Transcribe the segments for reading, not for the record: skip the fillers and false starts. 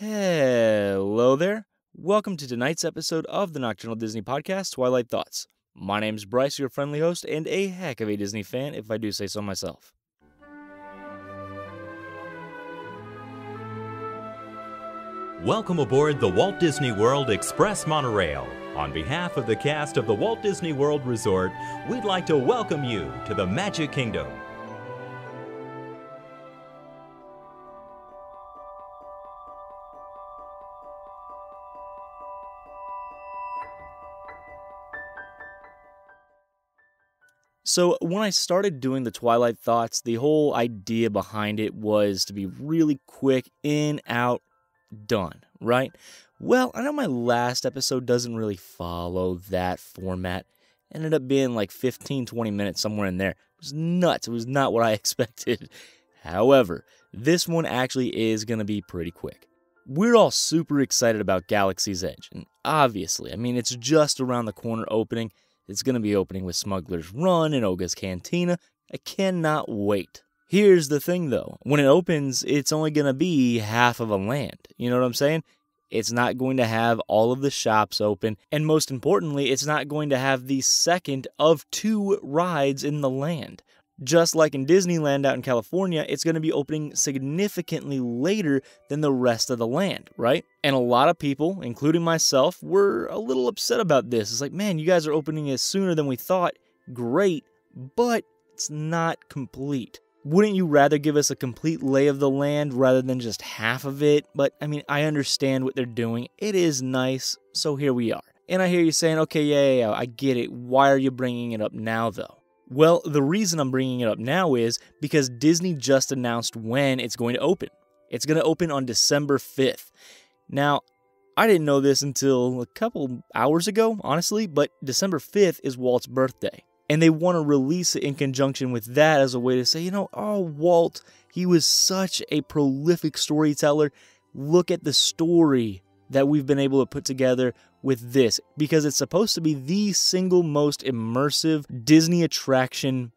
Hello there. Welcome to tonight's episode of the Nocturnal Disney Podcast, Twilight Thoughts. My name's Bryce, your friendly host, and a heck of a Disney fan, if I do say so myself. Welcome aboard the Walt Disney World Express Monorail. On behalf of the cast of the Walt Disney World Resort, we'd like to welcome you to the Magic Kingdom. So when I started doing the Twilight Thoughts, the whole idea behind it was to be really quick, in, out, done, right? Well, I know my last episode doesn't really follow that format. Ended up being like 15, 20 minutes, somewhere in there. It was nuts. It was not what I expected. However, this one actually is going to be pretty quick. We're all super excited about Galaxy's Edge, and obviously, it's just around the corner opening. It's going to be opening with Smuggler's Run and Oga's Cantina. I cannot wait. Here's the thing, though. When it opens, it's only going to be half of a land. You know what I'm saying? It's not going to have all of the shops open. And most importantly, it's not going to have the second of two rides in the land. Just like in Disneyland out in California, it's going to be opening significantly later than the rest of the land, right? And a lot of people, including myself, were a little upset about this. It's like, man, you guys are opening it sooner than we thought. Great, but it's not complete. Wouldn't you rather give us a complete lay of the land rather than just half of it? But, I understand what they're doing. It is nice, so here we are. And I hear you saying, okay, yeah, I get it. Why are you bringing it up now, though? Well, the reason I'm bringing it up now is because Disney just announced when it's going to open. It's going to open on December 5th. Now, I didn't know this until a couple hours ago, honestly, but December 5th is Walt's birthday. And they want to release it in conjunction with that as a way to say, Walt, he was such a prolific storyteller. Look at the story that we've been able to put together with this, because it's supposed to be the single most immersive Disney attraction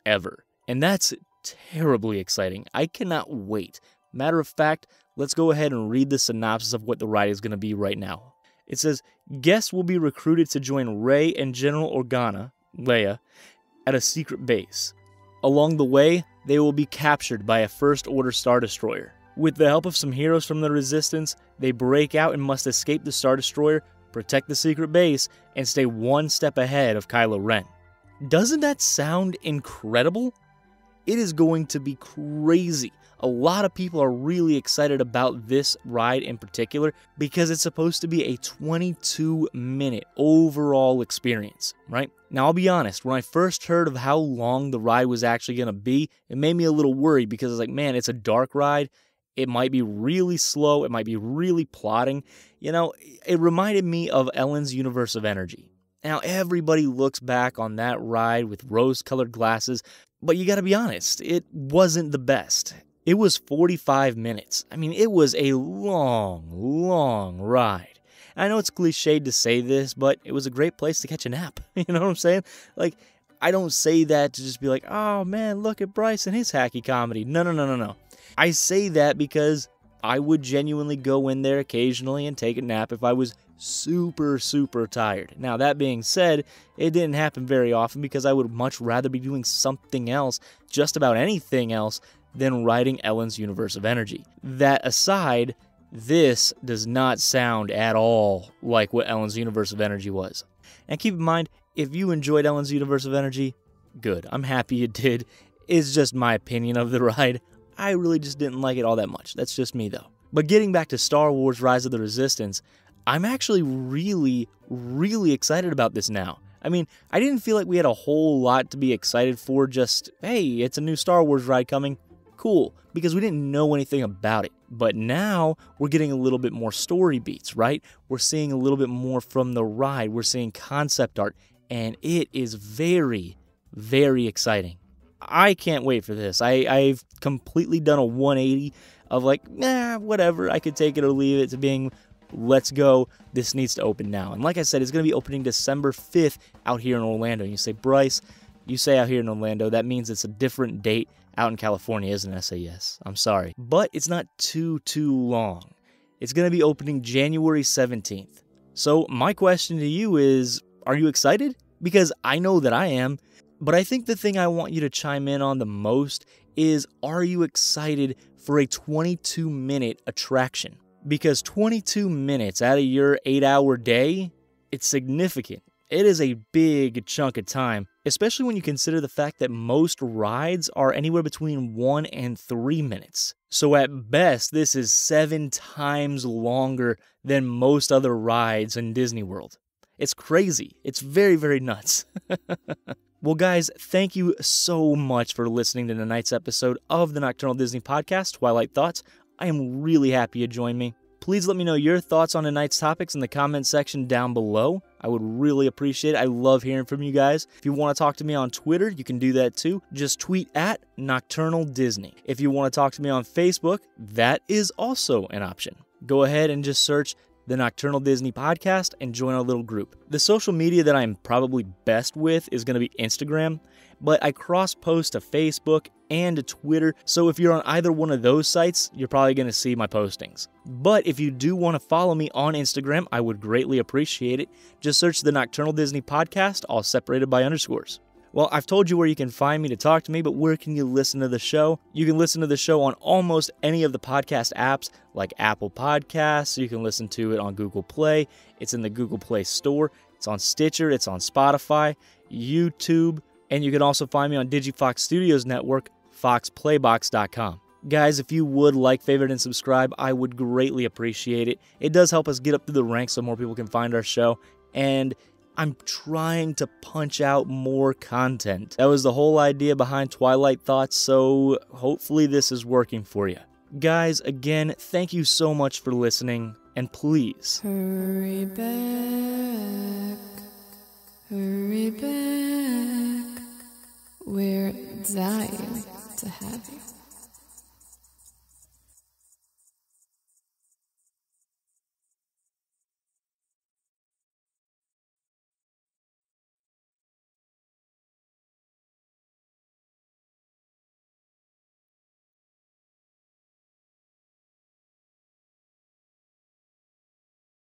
ever. And that's terribly exciting. I cannot wait. Matter of fact, let's go ahead and read the synopsis of what the ride is going to be right now. It says, guests will be recruited to join Rey and General Organa, Leia, at a secret base. Along the way, they will be captured by a First Order Star Destroyer. With the help of some heroes from the Resistance, they break out and must escape the Star Destroyer, protect the secret base, and stay one step ahead of Kylo Ren. Doesn't that sound incredible? It is going to be crazy. A lot of people are really excited about this ride in particular because it's supposed to be a 22-minute overall experience, right? Now, I'll be honest, when I first heard of how long the ride was actually going to be, it made me a little worried because I was like, man, it's a dark ride. It might be really slow. It might be really plotting. It reminded me of Ellen's Universe of Energy. Now, everybody looks back on that ride with rose-colored glasses, but you gotta be honest, it wasn't the best. It was 45 minutes. It was a long ride. I know it's cliched to say this, but it was a great place to catch a nap. You know what I'm saying? I don't say that to just be like, oh man, look at Bryce and his hacky comedy. No. I say that because I would genuinely go in there occasionally and take a nap if I was super tired. Now, that being said, it didn't happen very often because I would much rather be doing something else, just about anything else, than riding Ellen's Universe of Energy. That aside, this does not sound at all like what Ellen's Universe of Energy was. And keep in mind, if you enjoyed Ellen's Universe of Energy, good. I'm happy you did. It's just my opinion of the ride. I really just didn't like it all that much. That's just me, though. But getting back to Star Wars Rise of the Resistance, I'm actually really excited about this now. I didn't feel like we had a whole lot to be excited for, just, hey, it's a new Star Wars ride coming. Cool, because we didn't know anything about it. But now, we're getting a little bit more story beats, right? We're seeing a little bit more from the ride. We're seeing concept art, and it is very exciting. I can't wait for this. I've completely done a 180 of whatever, I could take it or leave it, to being, let's go, this needs to open now. And like I said, it's going to be opening December 5th out here in Orlando. And you say, Bryce, you say out here in Orlando, that means it's a different date out in California, isn't it? I say yes. I'm sorry. But it's not too long. It's going to be opening January 17th. So my question to you is, are you excited? Because I know that I am, but I think the thing I want you to chime in on the most is, are you excited for a 22-minute attraction? Because 22 minutes out of your 8-hour day, it's significant. It is a big chunk of time, especially when you consider the fact that most rides are anywhere between 1 and 3 minutes. So at best, this is 7 times longer than most other rides in Disney World. It's crazy. It's very, very nuts. Well, guys, thank you so much for listening to tonight's episode of the Nocturnal Disney Podcast, Twilight Thoughts. I am really happy you joined me. Please let me know your thoughts on tonight's topics in the comment section down below. I would really appreciate it. I love hearing from you guys. If you want to talk to me on Twitter, you can do that too. Just tweet at Nocturnal Disney. If you want to talk to me on Facebook, that is also an option. Go ahead and just search the Nocturnal Disney Podcast and join our little group. The social media that I'm probably best with is going to be Instagram, but I cross-post to Facebook and to Twitter, so if you're on either one of those sites, you're probably going to see my postings. But if you do want to follow me on Instagram, I would greatly appreciate it. Just search the Nocturnal Disney Podcast, all separated by underscores. Well, I've told you where you can find me to talk to me, but where can you listen to the show? You can listen to the show on almost any of the podcast apps, like Apple Podcasts. You can listen to it on Google Play. It's in the Google Play Store. It's on Stitcher. It's on Spotify, YouTube, and you can also find me on DigiFox Studios Network, foxplaybox.com. Guys, if you would like, favorite, and subscribe, I would greatly appreciate it. It does help us get up through the ranks so more people can find our show, and I'm trying to punch out more content. That was the whole idea behind Twilight Thoughts, so hopefully this is working for you. Guys, again, thank you so much for listening, and please hurry back, we're dying to have you.